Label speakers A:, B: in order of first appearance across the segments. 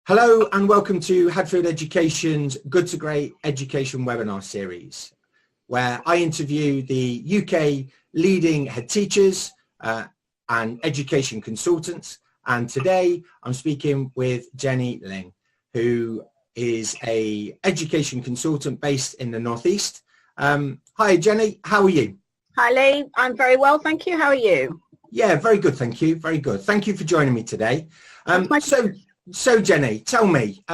A: Hello and welcome to Hadfield Education's Good to Great Education webinar series, where I interview the UK leading head teachers and education consultants. And today I'm speaking with Jeni Ling, who is an education consultant based in the Northeast. Hi Jenny, how are you?
B: Hi Lee, I'm very well, thank you. How are you?
A: Yeah, very good, thank you. Very good. Thank you for joining me today. So Jenny, tell me,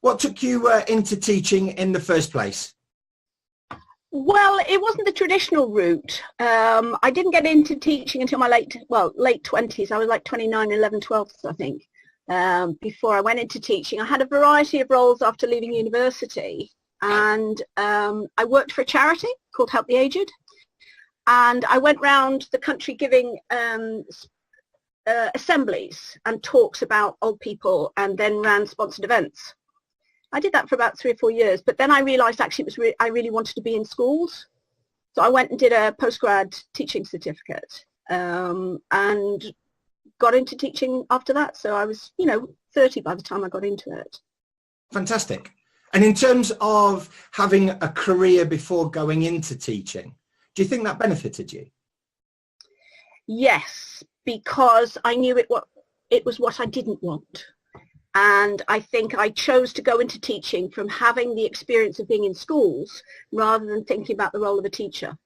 A: what took you into teaching in the first place?
B: Well, it wasn't the traditional route. I didn't get into teaching until my late 20s. I was like 29, 11, 12, I think, before I went into teaching. I had a variety of roles after leaving university, and I worked for a charity called Help the Aged, and I went round the country giving assemblies and talks about old people, and then ran sponsored events. I did that for about 3 or 4 years, but then I realised actually I really wanted to be in schools. So I went and did a postgrad teaching certificate and got into teaching after that. So I was, 30 by the time I got into it.
A: Fantastic. And in terms of having a career before going into teaching, do you think that benefited you?
B: Yes, because I knew it was what I didn't want. And I think I chose to go into teaching from having the experience of being in schools rather than thinking about the role of a teacher.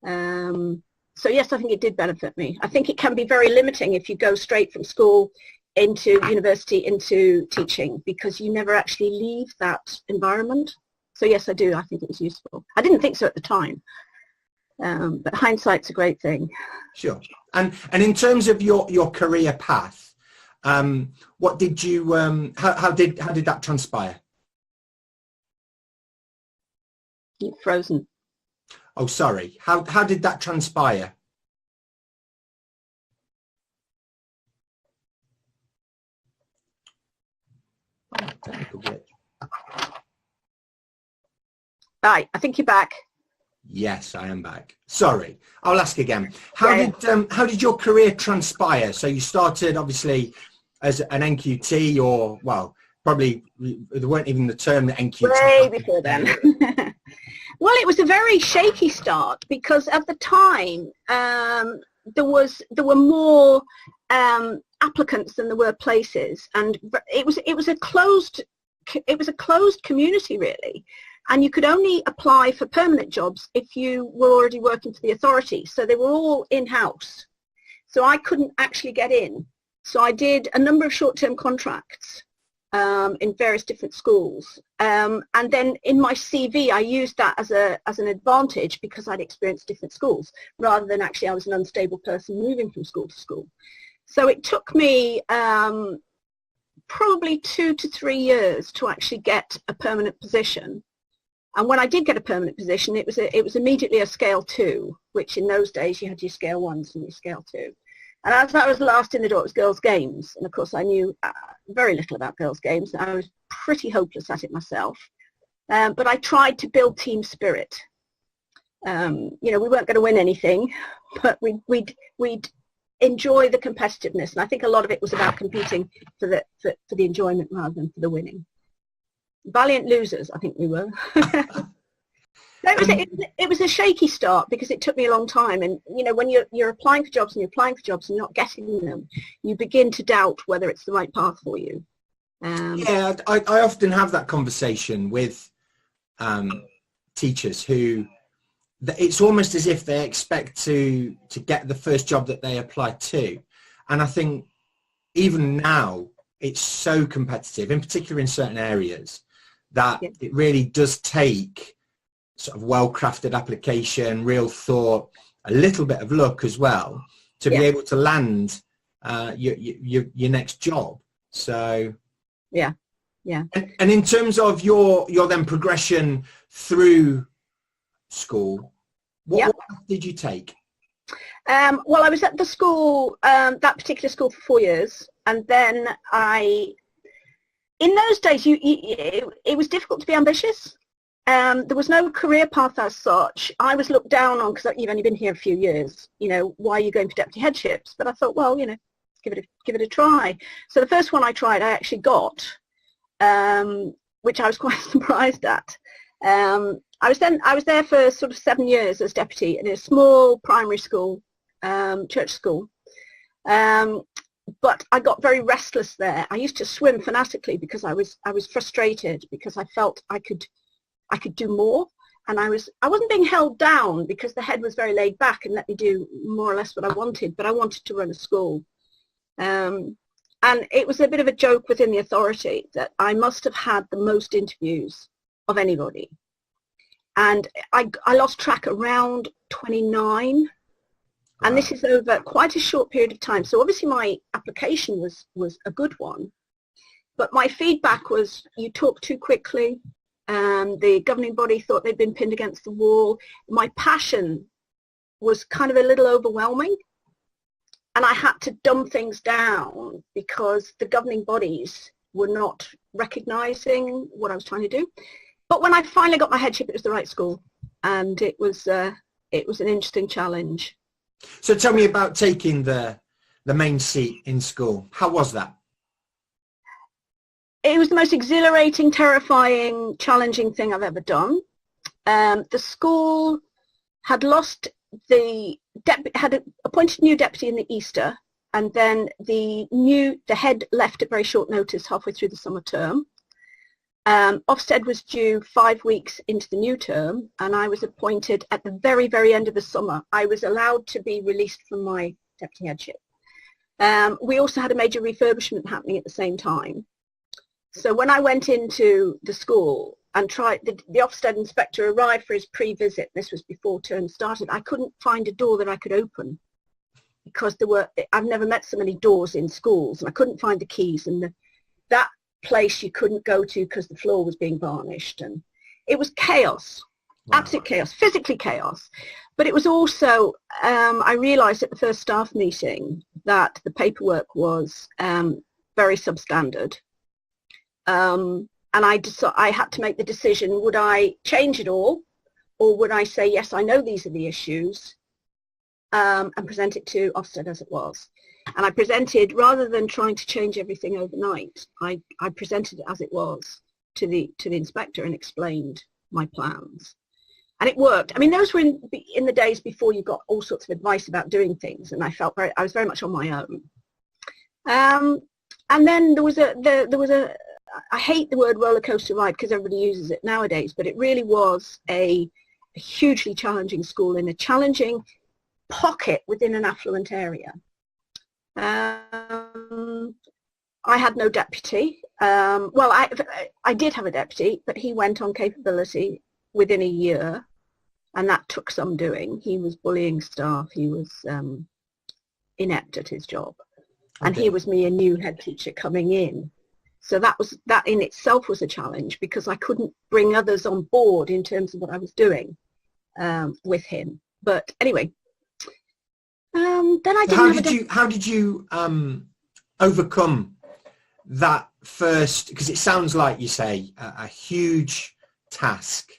B: So yes, I think it did benefit me. I think it can be very limiting if you go straight from school into university into teaching, because you never actually leave that environment. So yes, I do. I think it was useful. I didn't think so at the time, but hindsight's a great thing.
A: Sure. And in terms of your career path, what did you how did that transpire?
B: You're frozen.
A: Oh, sorry. How did that transpire? Oh, technical glitch.
B: Right, I think you're back.
A: Yes, I am back. Sorry, I'll ask again. How did your career transpire? So you started obviously as an NQT, or well, probably there weren't even the term NQT.
B: Way before then. Well, it was a very shaky start because at the time there were more applicants than there were places, and it was a closed community really. And you could only apply for permanent jobs if you were already working for the authority. So they were all in-house. So I couldn't actually get in. So I did a number of short-term contracts in various different schools. And then in my CV, I used that as an advantage because I'd experienced different schools, rather than actually I was an unstable person moving from school to school. So it took me probably 2 to 3 years to actually get a permanent position. And when I did get a permanent position, it was immediately a scale 2, which in those days you had your scale 1s and your scale 2. And as I was last in the door, it was girls' games. And of course, I knew very little about girls' games. I was pretty hopeless at it myself. But I tried to build team spirit. We weren't going to win anything, but we'd enjoy the competitiveness. And I think a lot of it was about competing for the enjoyment rather than for the winning. Valiant losers, I think we were. It was a shaky start because it took me a long time, and when you're applying for jobs and not getting them, you begin to doubt whether it's the right path for you.
A: Yeah, I often have that conversation with teachers who it's almost as if they expect to get the first job that they apply to, and I think even now it's so competitive, in particular in certain areas, that it really does take sort of well-crafted application, real thought, a little bit of luck as well to be able to land your next job. So
B: yeah.
A: And in terms of your then progression through school, what path did you take?
B: Well, I was at the school, that particular school, for 4 years, and then in those days, it was difficult to be ambitious. there was no career path as such. I was looked down on because you've only been here a few years. You know, why are you going for deputy headships? But I thought, well, you know, give it a try. So the first one I tried, I actually got, which I was quite surprised at. I was there for sort of 7 years as deputy in a small primary school, church school. But I got very restless there. I used to swim fanatically because I was frustrated because I felt I could do more, and I wasn't being held down because the head was very laid back and let me do more or less what I wanted, but I wanted to run a school. And it was a bit of a joke within the authority that I must have had the most interviews of anybody. And I lost track around 29. And this is over quite a short period of time. So obviously my application was a good one. But my feedback was, you talk too quickly. The governing body thought they'd been pinned against the wall. My passion was kind of a little overwhelming. And I had to dumb things down because the governing bodies were not recognising what I was trying to do. But when I finally got my headship, it was the right school. And it was an interesting challenge.
A: So tell me about taking the main seat in school. How was that?
B: It was the most exhilarating, terrifying, challenging thing I've ever done. The school had had appointed a new deputy in the Easter, and then the head left at very short notice halfway through the summer term. Ofsted was due 5 weeks into the new term, and I was appointed at the very, very end of the summer. I was allowed to be released from my deputy headship. We also had a major refurbishment happening at the same time. So when I went into the school and tried, the Ofsted inspector arrived for his pre-visit. This was before term started. I couldn't find a door that I could open because I've never met so many doors in schools, and I couldn't find the keys, and that place you couldn't go to because the floor was being varnished, and it was chaos. Wow. Absolute chaos, physically chaos. But it was also, I realised at the first staff meeting that the paperwork was very substandard. And I had to make the decision, would I change it all, or would I say, yes, I know these are the issues, and present it to Ofsted as it was. And I presented, rather than trying to change everything overnight, I presented it as it was to the inspector and explained my plans. And it worked. I mean, those were in the days before you got all sorts of advice about doing things, and I was very much on my own. And then there was a I hate the word roller coaster ride because everybody uses it nowadays, but it really was a hugely challenging school in a challenging pocket within an affluent area. I had no deputy. Well, I did have a deputy, but he went on capability within a year, and that took some doing. He was bullying staff. He was inept at his job. Okay. And here was me, a new head teacher coming in. So that in itself was a challenge because I couldn't bring others on board in terms of what I was doing with him. But anyway, then I didn't.
A: How did you overcome that first? Because it sounds like you say a huge task.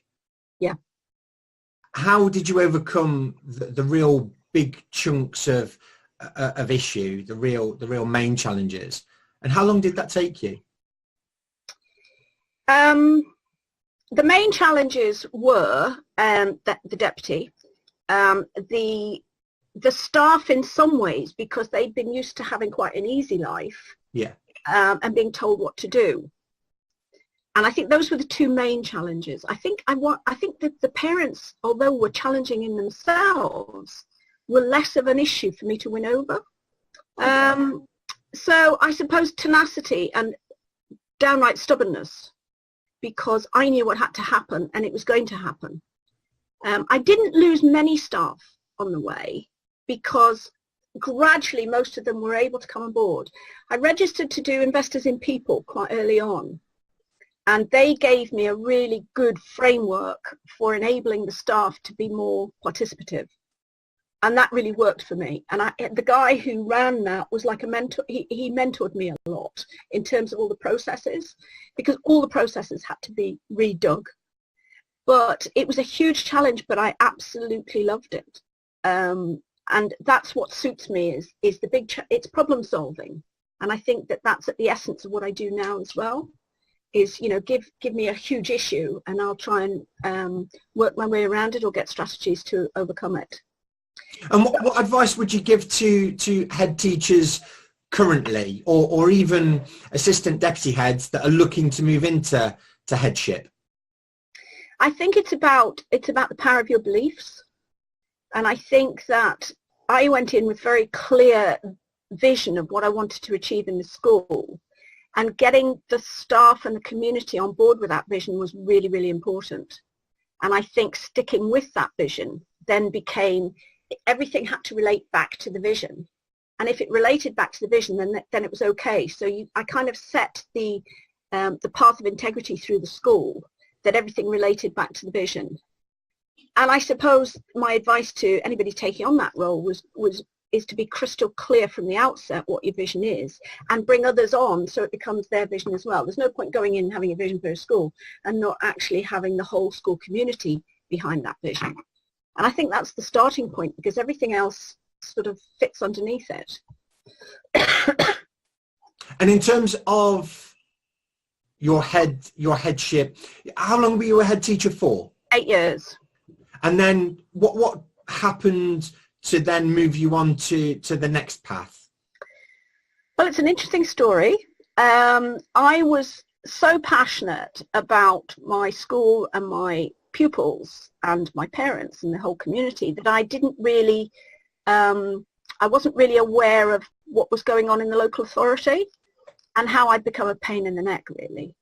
B: Yeah.
A: How did you overcome the real big chunks of issue, the real main challenges, and how long did that take you?
B: The main challenges were the deputy, the staff in some ways, because they'd been used to having quite an easy life,
A: yeah,
B: and being told what to do. And I think those were the two main challenges. I think that the parents, although were challenging in themselves, were less of an issue for me to win over. So I suppose tenacity and downright stubbornness, because I knew what had to happen and it was going to happen. I didn't lose many staff on the way because gradually most of them were able to come on board. I registered to do Investors in People quite early on, and they gave me a really good framework for enabling the staff to be more participative. And that really worked for me. And the guy who ran that was like a mentor. He mentored me a lot in terms of all the processes, because all the processes had to be redug. But it was a huge challenge, but I absolutely loved it. And that's what suits me is the big, it's problem solving. And I think that that's at the essence of what I do now as well, is, you know, give me a huge issue and I'll try and work my way around it or get strategies to overcome it.
A: And what advice would you give to head teachers currently, or even assistant deputy heads that are looking to move into headship?
B: I think it's about the power of your beliefs. And I think that I went in with very clear vision of what I wanted to achieve in the school, and getting the staff and the community on board with that vision was really, really important. And I think sticking with that vision then became, everything had to relate back to the vision. And if it related back to the vision, then it was okay. So I kind of set the path of integrity through the school, that everything related back to the vision. And I suppose my advice to anybody taking on that role is to be crystal clear from the outset what your vision is, and bring others on so it becomes their vision as well. There's no point going in and having a vision for a school and not actually having the whole school community behind that vision. And I think that's the starting point, because everything else sort of fits underneath it.
A: And in terms of your headship, how long were you a head teacher for?
B: 8 years.
A: And then what happened to then move you on to the next path?
B: Well, it's an interesting story. I was so passionate about my school and my pupils and my parents and the whole community that I didn't really, I wasn't really aware of what was going on in the local authority and how I'd become a pain in the neck, really.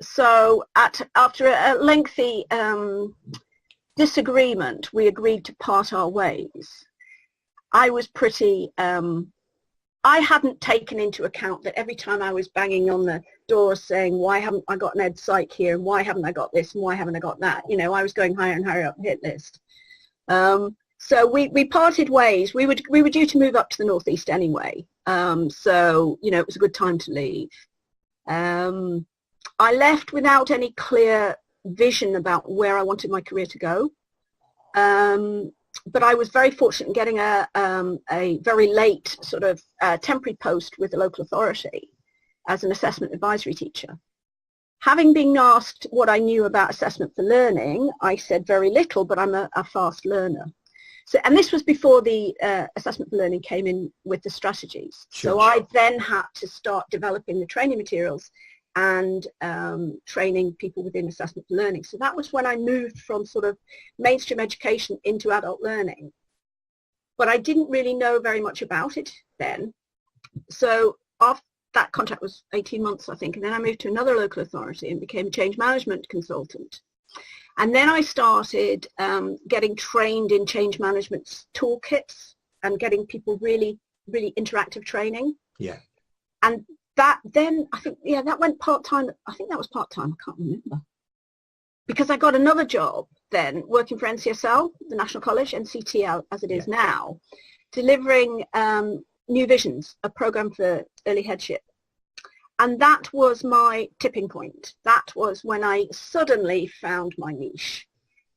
B: So after a lengthy disagreement, we agreed to part our ways. I was pretty, I hadn't taken into account that every time I was banging on the door saying, why haven't I got an ed psych here, and why haven't I got this, and why haven't I got that, you know, I was going higher and higher up the hit list. So we parted ways. We were due to move up to the northeast anyway, so, you know, it was a good time to leave. I left without any clear vision about where I wanted my career to go, but I was very fortunate in getting a very late sort of temporary post with the local authority as an assessment advisory teacher. Having been asked what I knew about assessment for learning, I said very little, but I'm a fast learner. So, and this was before the assessment for learning came in with the strategies. Sure. So I then had to start developing the training materials and training people within assessment for learning. So that was when I moved from sort of mainstream education into adult learning. But I didn't really know very much about it then. So after that contract was 18 months, I think, and then I moved to another local authority and became a change management consultant. And then I started getting trained in change management toolkits and getting people really, really interactive training.
A: Yeah.
B: And that then, I think, yeah, that went part-time. I think that was part-time. I can't remember. Because I got another job then working for NCSL, the National College, NCTL as it is now, delivering New Visions, a program for early headship. And that was my tipping point. That was when I suddenly found my niche.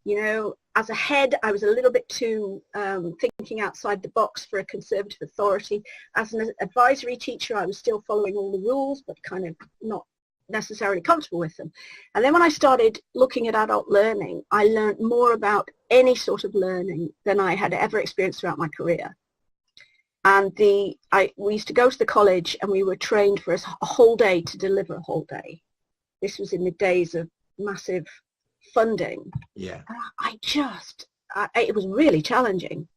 B: You know, as a head, I was a little bit too thinking outside the box for a conservative authority. As an advisory teacher, I was still following all the rules, but kind of not necessarily comfortable with them. And then when I started looking at adult learning, I learned more about any sort of learning than I had ever experienced throughout my career. And we used to go to the college and we were trained for a whole day to deliver a whole day. This was in the days of massive funding.
A: Yeah.
B: It was really challenging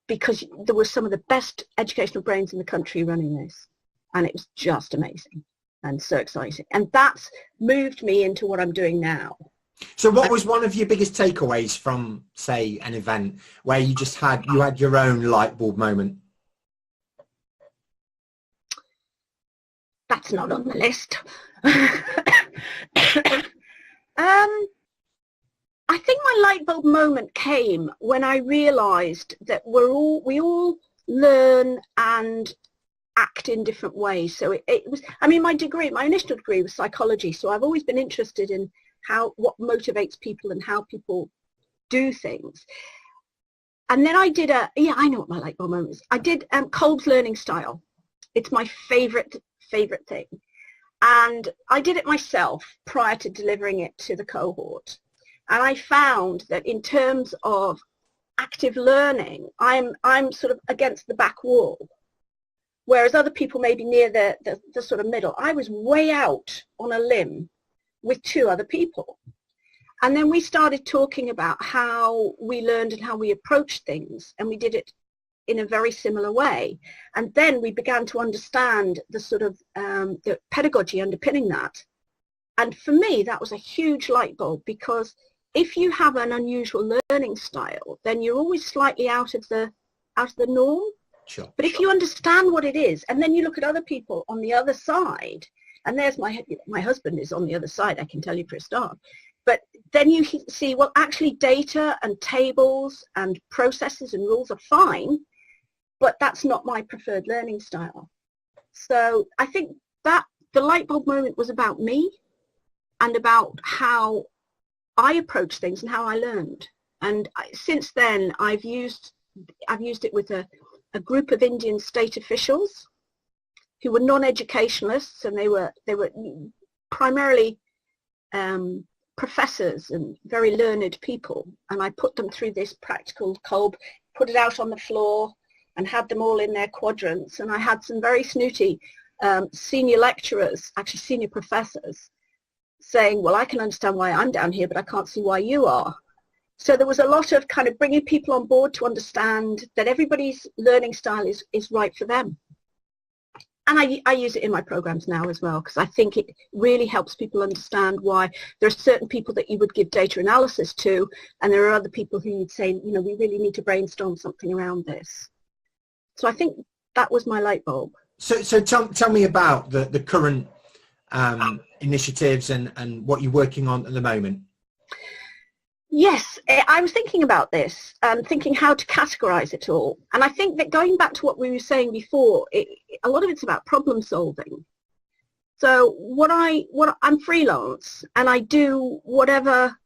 B: because there were some of the best educational brains in the country running this, and it was just amazing and so exciting. And that's moved me into what I'm doing now.
A: So what was one of your biggest takeaways from, say, an event where you just had your own light bulb moment?
B: That's not on the list. I think my light bulb moment came when I realized that we all learn and act in different ways. So it was, I mean, my initial degree was psychology, so I've always been interested in what motivates people and how people do things. And then I did I know what my light bulb moment is. I did Kolb's learning style. It's my favorite thing. And I did it myself prior to delivering it to the cohort. And I found that in terms of active learning, I'm sort of against the back wall. Whereas other people may be near the sort of middle. I was way out on a limb with 2 other people. And then we started talking about how we learned and how we approached things, and we did it in a very similar way. And then we began to understand the sort of the pedagogy underpinning that. And for me, that was a huge light bulb, because if you have an unusual learning style, then you're always slightly out of the norm.
A: Sure.
B: But if you understand what it is, and then you look at other people on the other side, and there's my husband is on the other side, I can tell you for a start. But then you see, well, actually data and tables and processes and rules are fine, but that's not my preferred learning style. So I think that the light bulb moment was about me and about how I approach things and how I learned. And since then, I've used it with a group of Indian state officials who were non-educationalists, and they were primarily professors and very learned people. And I put them through this practical Kolb, put it out on the floor, and had them all in their quadrants. And I had some very snooty senior lecturers, actually senior professors, saying, well, I can understand why I'm down here, but I can't see why you are. So there was a lot of kind of bringing people on board to understand that everybody's learning style is right for them. And I use it in my programs now as well, because I think it really helps people understand why there are certain people that you would give data analysis to, and there are other people who you'd say, you know, we really need to brainstorm something around this. So I think that was my light bulb.
A: So tell me about the current initiatives and what you're working on at the moment.
B: Yes, I was thinking about this and thinking how to categorize it all. And I think that going back to what we were saying before, a lot of it's about problem solving. So I'm freelance, and I do whatever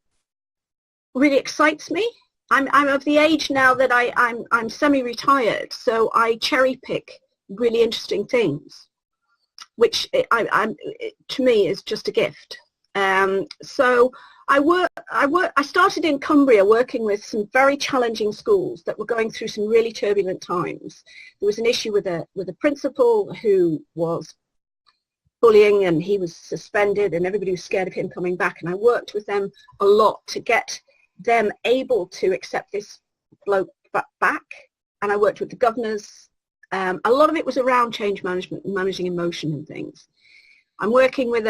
B: really excites me. I'm of the age now that I'm semi-retired, so I cherry pick really interesting things, which to me is just a gift. So I started in Cumbria working with some very challenging schools that were going through some really turbulent times. There was an issue with a principal who was bullying, and he was suspended, and everybody was scared of him coming back. And I worked with them a lot to get them able to accept this bloke back. And I worked with the governors. A lot of it was around change management and managing emotion and things. I'm working with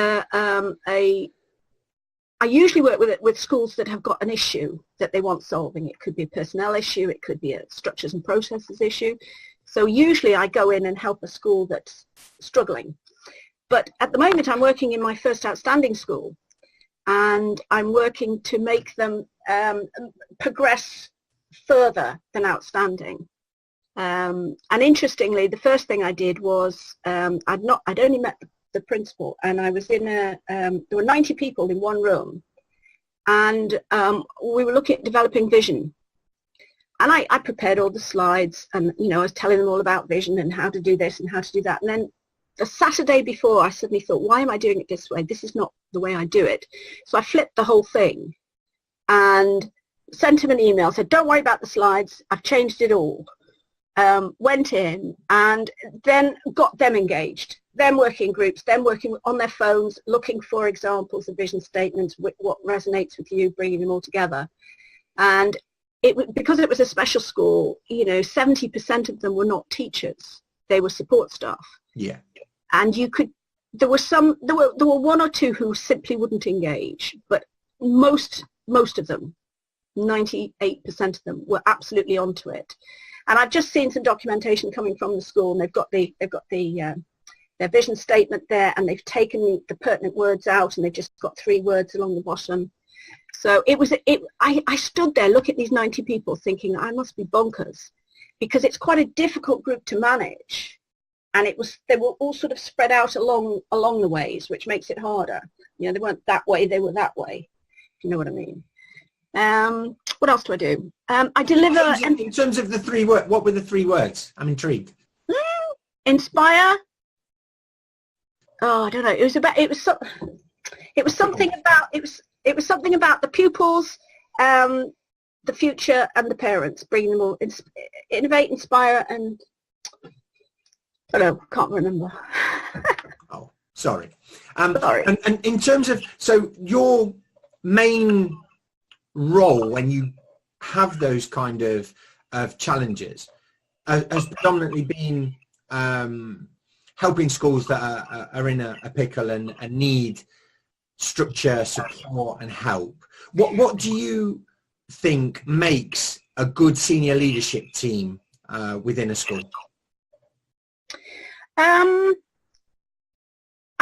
B: I usually work with schools that have got an issue that they want solving. It could be a personnel issue, it could be a structures and processes issue. So usually I go in and help a school that's struggling. But at the moment I'm working in my first outstanding school, and I'm working to make them progress further than outstanding. And interestingly, the first thing I did was I'd only met the principal, and I was in there were 90 people in one room, and we were looking at developing vision. And I prepared all the slides, and I was telling them all about vision and how to do this and how to do that. And then the Saturday before, I suddenly thought, why am I doing it this way? This is not the way I do it. So I flipped the whole thing and sent him an email, said, don't worry about the slides, I've changed it all. Went in and then got them engaged, them working groups, them working on their phones, looking for examples of vision statements, what resonates with you, bringing them all together. And because it was a special school, 70% of them were not teachers, they were support staff. Yeah. And there were one or two who simply wouldn't engage, but most of them, 98% of them, were absolutely onto it. And I've just seen some documentation coming from the school, and they've got their vision statement there, and they've taken the pertinent words out, and they've just got 3 words along the bottom. So I stood there, look at these 90 people, thinking I must be bonkers, because it's quite a difficult group to manage, and they were all sort of spread out along the ways, which makes it harder. They weren't that way, they were that way. you know what I mean. What else do I do? I deliver...
A: In terms of the 3 words, what were the 3 words? I'm intrigued.
B: Inspire. Oh, I don't know. It was something about the pupils, the future, and the parents, bringing them all, innovate, inspire, and I don't know, can't remember.
A: Oh, sorry.
B: Sorry.
A: And in terms of, so your main role when you have those kind of challenges has predominantly been helping schools that are in a pickle and need structure, support and help. What do you think makes a good senior leadership team within a school? I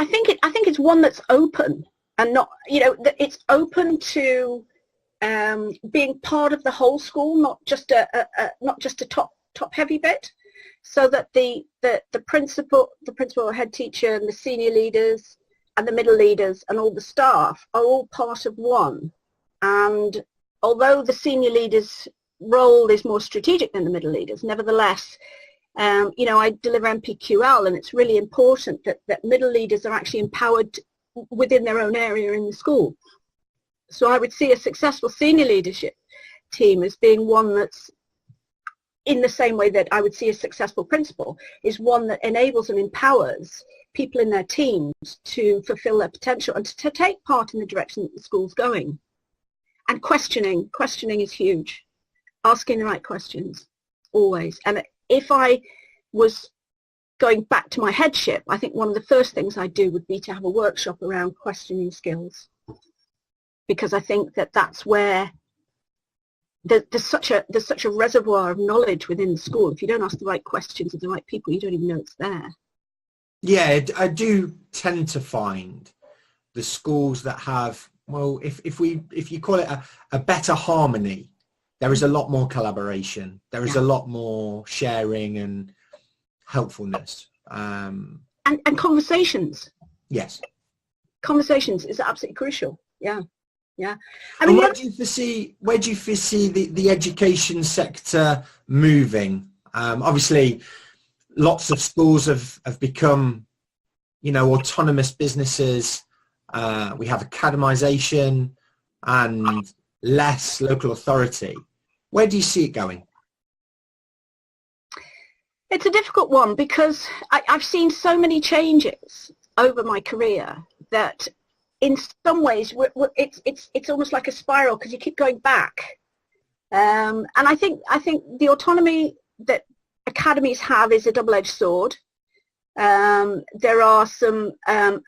A: think it's one that's open and not, it's open to being part of the whole school, not just a top heavy bit, so that the principal or head teacher and the senior leaders and the middle leaders and all the staff are all part of one. And although the senior leaders' role is more strategic than the middle leaders, nevertheless, I deliver MPQL, and it's really important that middle leaders are actually empowered within their own area in the school. So I would see a successful senior leadership team as being one that's, in the same way that I would see a successful principal, is one that enables and empowers people in their teams to fulfill their potential and to take part in the direction that the school's going. And questioning is huge. Asking the right questions, always. And if I was going back to my headship, I think one of the first things I'd do would be to have a workshop around questioning skills. Because I think that's where there's such a reservoir of knowledge within the school. If you don't ask the right questions of the right people, you don't even know it's there. Yeah, I do tend to find the schools that have, well, if you call it a better harmony, there is a lot more collaboration. There is a lot more sharing and helpfulness. And
B: conversations.
A: Yes.
B: Conversations is absolutely crucial. Yeah. Yeah. I
A: mean,
B: mean,
A: where do you foresee the education sector moving? Obviously, lots of schools have become, autonomous businesses. We have academization and less local authority. Where do you see it going?
B: It's a difficult one because I've seen so many changes over my career that in some ways it's almost like a spiral because you keep going back. And I think the autonomy that academies have is a double-edged sword. There are some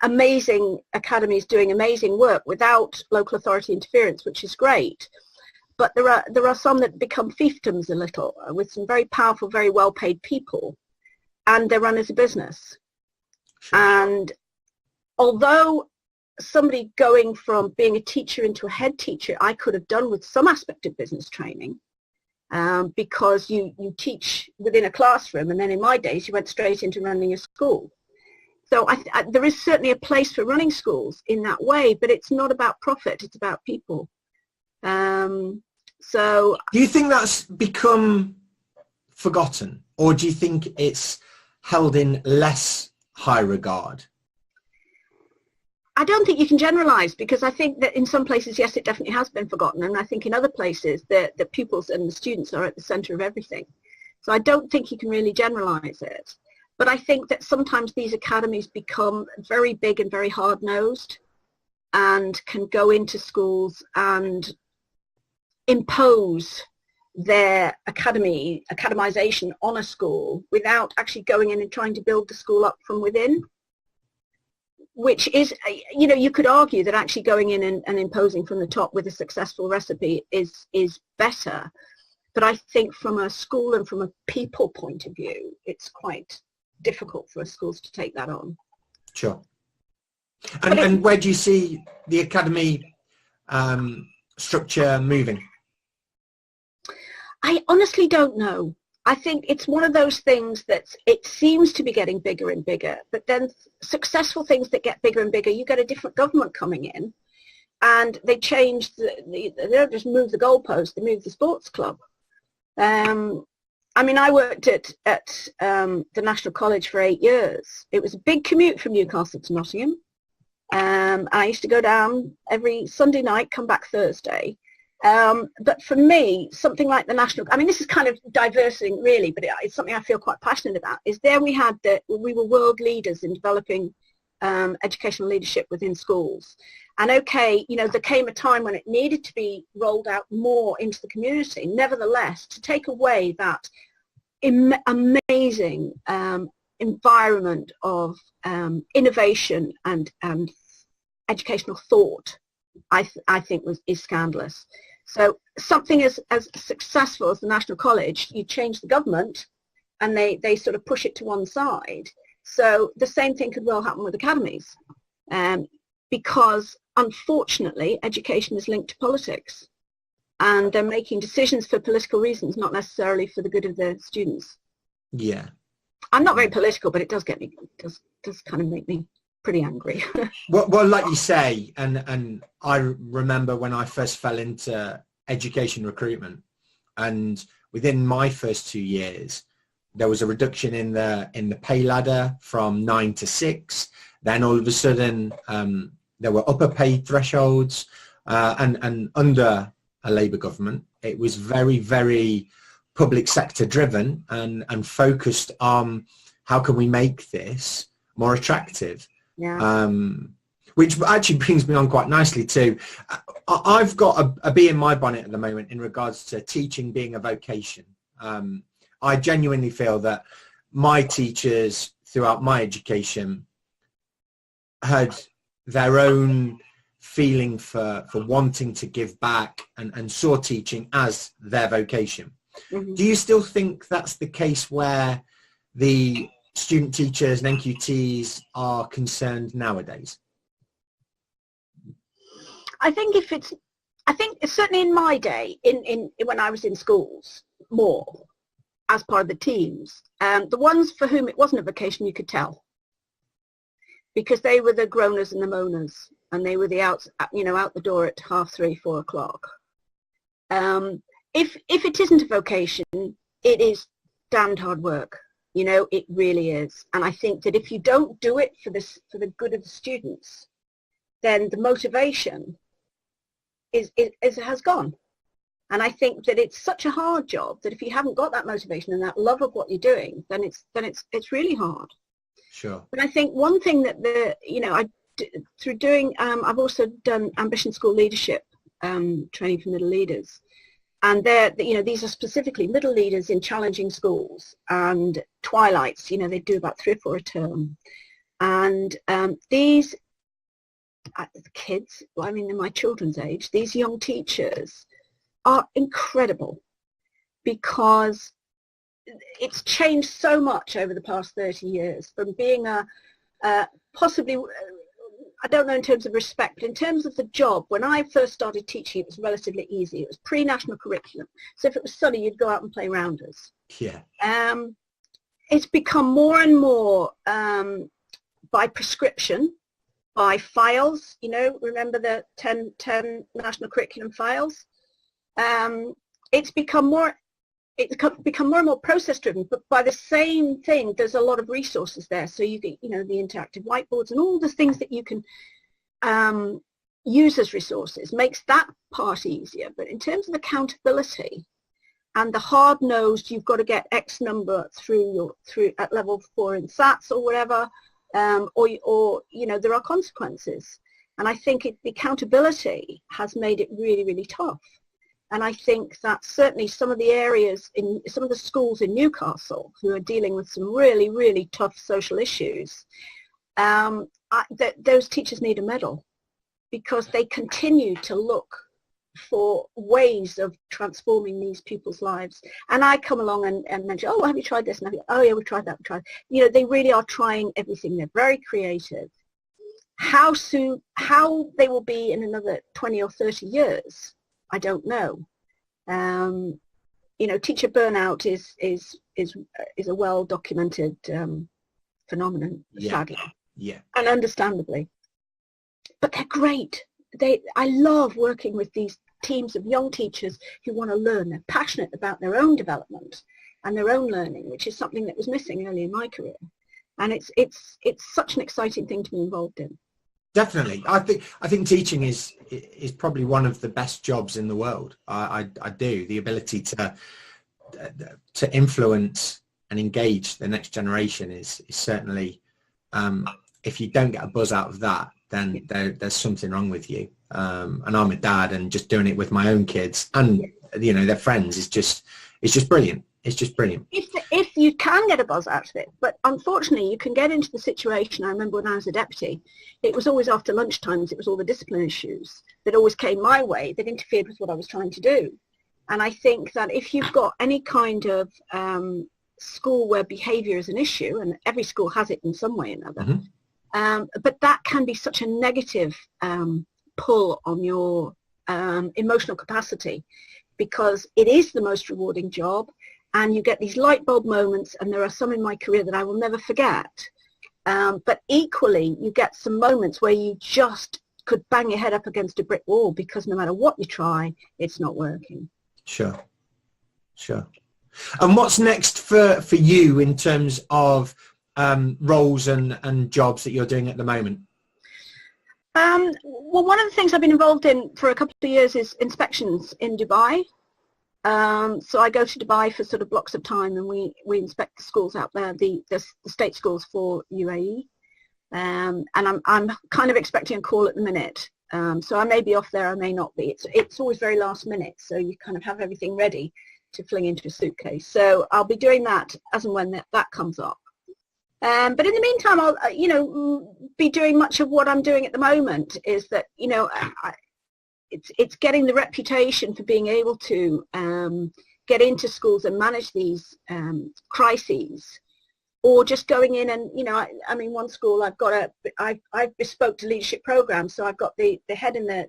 B: amazing academies doing amazing work without local authority interference, which is great. But there are some that become fiefdoms a little, with some very powerful, very well-paid people, and they're run as a business. Sure. And although somebody going from being a teacher into a head teacher, I could have done with some aspect of business training, because you teach within a classroom, and then in my days you went straight into running a school. So there is certainly a place for running schools in that way, but it's not about profit, it's about people. So
A: do you think that's become forgotten, or do you think it's held in less high regard?
B: I don't think you can generalize, because I think that in some places, yes, it definitely has been forgotten. And I think in other places, the pupils and the students are at the center of everything. So I don't think you can really generalize it. But I think that sometimes these academies become very big and very hard-nosed and can go into schools and impose their academization on a school without actually going in and trying to build the school up from within. Which is, you could argue that actually going in and imposing from the top with a successful recipe is better. But I think from a school and from a people point of view, it's quite difficult for schools to take that on. Sure.
A: And where do you see the academy structure moving?
B: I honestly don't know. I think it's one of those things that it seems to be getting bigger and bigger, but then successful things that get bigger and bigger, you get a different government coming in, and they changed they don't just move the goalpost, they move the sports club. I mean, I worked at the National College for 8 years. It was a big commute from Newcastle to Nottingham. I used to go down every Sunday night, come back Thursday. But for me, something like the National, I mean, this is kind of diversing really, but it's something I feel quite passionate about, is there we were world leaders in developing educational leadership within schools. And okay, you know, there came a time when it needed to be rolled out more into the community. Nevertheless, to take away that amazing environment of innovation and educational thought, I think is scandalous. So something as successful as the National College, you change the government and they sort of push it to one side. So the same thing could well happen with academies, because unfortunately education is linked to politics and they're making decisions for political reasons, not necessarily for the good of the students.
A: Yeah.
B: I'm not very political, but it does get me, does kind of make me pretty angry.
A: well, like you say, and I remember when I first fell into education recruitment, and within my first 2 years, there was a reduction in the pay ladder from 9 to 6. Then all of a sudden, there were upper pay thresholds, and under a Labour government, it was very, very public sector driven and focused on how can we make this more attractive.
B: Yeah.
A: Which actually brings me on quite nicely too. I've got a bee in my bonnet at the moment in regards to teaching being a vocation. I genuinely feel that my teachers throughout my education had their own feeling for wanting to give back and saw teaching as their vocation. Mm-hmm. Do you still think that's the case where the student teachers and NQTs are concerned nowadays?
B: I think certainly in my day, in when I was in schools, more as part of the teams, the ones for whom it wasn't a vocation, you could tell, because they were the groaners and the moaners, and they were the out the door at 3:30, 4 o'clock. If it isn't a vocation, it is damned hard work. You know, it really is. And I think that if you don't do it for the good of the students, then the motivation has gone. And I think that it's such a hard job that if you haven't got that motivation and that love of what you're doing, then it's really hard.
A: Sure.
B: But I think one thing that I've also done ambition school leadership training for middle leaders. And these are specifically middle leaders in challenging schools and twilights. You know, they do about 3 or 4 a term. And these kids, I mean, in my children's age, these young teachers are incredible, because it's changed so much over the past 30 years from being possibly, I don't know in terms of respect, but in terms of the job, when I first started teaching, it was relatively easy. It was pre-national curriculum. So if it was sunny, you'd go out and play rounders.
A: Yeah.
B: It's become more and more by prescription, by files. You know, remember the 10 national curriculum files? It's become more and more process driven, but by the same thing, there's a lot of resources there. So you get, the interactive whiteboards and all the things that you can use as resources makes that part easier. But in terms of accountability and the hard-nosed, you've got to get X number through at level 4 in SATs or whatever, or there are consequences. And I think the accountability has made it really, really tough. And I think that certainly some of the areas in some of the schools in Newcastle who are dealing with some really, really tough social issues, those teachers need a medal, because they continue to look for ways of transforming these people's lives. And I come along and mention, oh, have you tried this? And oh, yeah, we've tried that, they really are trying everything. They're very creative. How they will be in another 20 or 30 years, I don't know. Teacher burnout is a well documented phenomenon, sadly,
A: yeah,
B: and understandably. But they're great. I love working with these teams of young teachers who want to learn. They're passionate about their own development and their own learning, which is something that was missing early in my career. And it's such an exciting thing to be involved in.
A: Definitely. I think teaching is probably one of the best jobs in the world. I do. The ability to influence and engage the next generation is certainly, if you don't get a buzz out of that, then there's something wrong with you. And I'm a dad, and just doing it with my own kids and, their friends is just brilliant. It's just brilliant.
B: If you can get a buzz out of it, but unfortunately you can get into the situation. I remember when I was a deputy, it was always after lunchtimes, it was all the discipline issues that always came my way that interfered with what I was trying to do. And I think that if you've got any kind of school where behaviour is an issue, and every school has it in some way or another, but that can be such a negative pull on your emotional capacity, because it is the most rewarding job. And you get these light bulb moments, and there are some in my career that I will never forget. But equally, you get some moments where you just could bang your head up against a brick wall, because no matter what you try, it's not working.
A: Sure. And what's next for you in terms of roles and jobs that you're doing at the moment?
B: Well, one of the things I've been involved in for a couple of years is inspections in Dubai. So I go to Dubai for sort of blocks of time, and we inspect the schools out there, the state schools for UAE. And I'm kind of expecting a call at the minute. So I may be off there, I may not be. It's always very last minute, so you kind of have everything ready to fling into a suitcase. So I'll be doing that as and when that comes up. But in the meantime, I'll be doing much of what I'm doing at the moment. Is that it's getting the reputation for being able to get into schools and manage these crises, or just going in and, I mean, one school I've bespoke to leadership programs, so I've got the head in the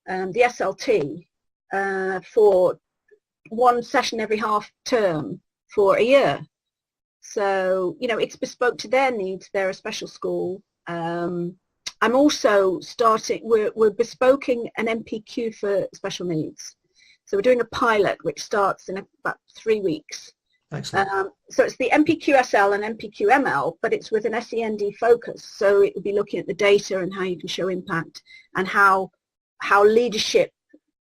B: SLT for one session every half term for a year. So, it's bespoke to their needs. They're a special school. I'm also we're bespoking an MPQ for special needs. So we're doing a pilot which starts in about 3 weeks.
A: Excellent.
B: So it's the MPQSL and MPQML, but it's with an SEND focus. So it will be looking at the data and how you can show impact, and how leadership,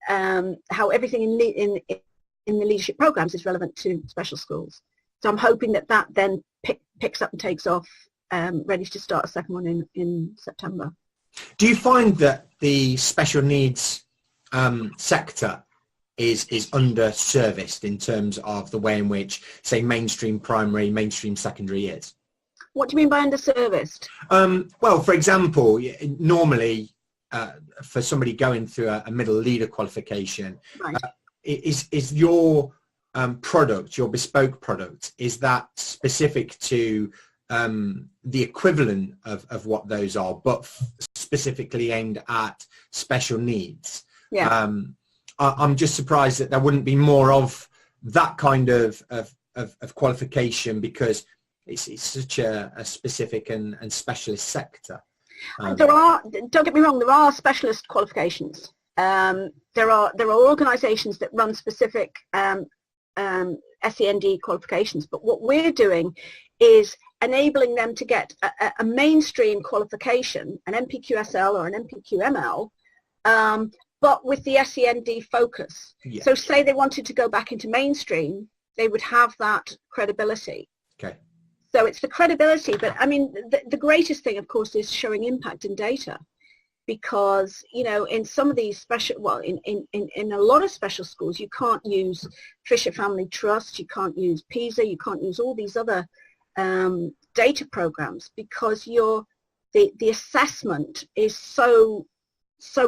B: how everything in the leadership programs is relevant to special schools. So I'm hoping that then picks up and takes off. Ready to start a second one in September.
A: Do you find that the special needs sector is underserviced in terms of the way in which, say, mainstream primary, mainstream secondary is?
B: What do you mean by underserviced?
A: Well, for example, normally for somebody going through a middle leader qualification,
B: right.
A: Is your product, your bespoke product, is that specific to the equivalent of what those are, but specifically aimed at special needs?
B: Yeah.
A: I'm just surprised that there wouldn't be more of that kind of qualification, because it's such a specific and specialist sector.
B: Don't get me wrong, there are specialist qualifications. There are organisations that run specific SEND qualifications, but what we're doing is enabling them to get a mainstream qualification, an MPQSL or an MPQML, but with the SEND focus. Yeah. So say they wanted to go back into mainstream, they would have that credibility.
A: Okay.
B: So it's the credibility, but I mean, the greatest thing, of course, is showing impact in data, because, in some of these in a lot of special schools, you can't use Fisher Family Trust, you can't use PISA, you can't use all these other data programs, because the assessment is so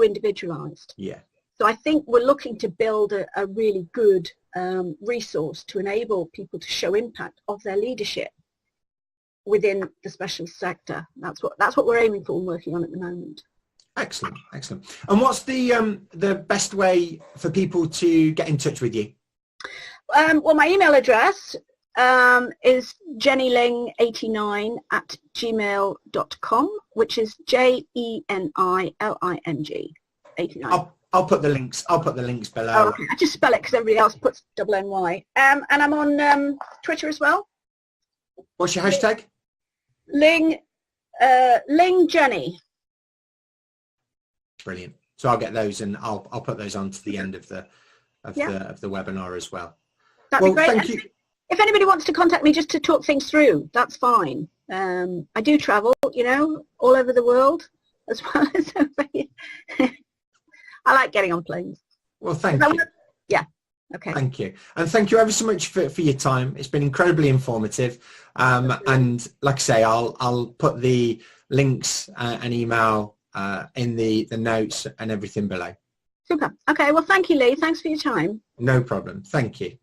B: individualized.
A: Yeah.
B: So I think we're looking to build a really good resource to enable people to show impact of their leadership within the special sector. That's what we're aiming for and working on at the moment.
A: Excellent. And what's the best way for people to get in touch with you?
B: Well, my email address is jeniling89@gmail.com, which is JENILING 89.
A: I'll put the links. I'll put the links below.
B: Oh, okay. I just spell it because everybody else puts double NY. And I'm on Twitter as well.
A: What's your hashtag?
B: Ling Jeni.
A: Brilliant. So I'll get those and I'll put those on to the end of the webinar as well.
B: That'd be great.
A: Thank you.
B: If anybody wants to contact me just to talk things through, that's fine. I do travel, you know, all over the world as well as over here. I like getting on planes.
A: Well, thank you.
B: Yeah. Okay.
A: Thank you. And thank you ever so much for your time. It's been incredibly informative. And like I say, I'll put the links and email in the notes and everything below.
B: Super. Okay. Well, thank you, Lee. Thanks for your time.
A: No problem. Thank you.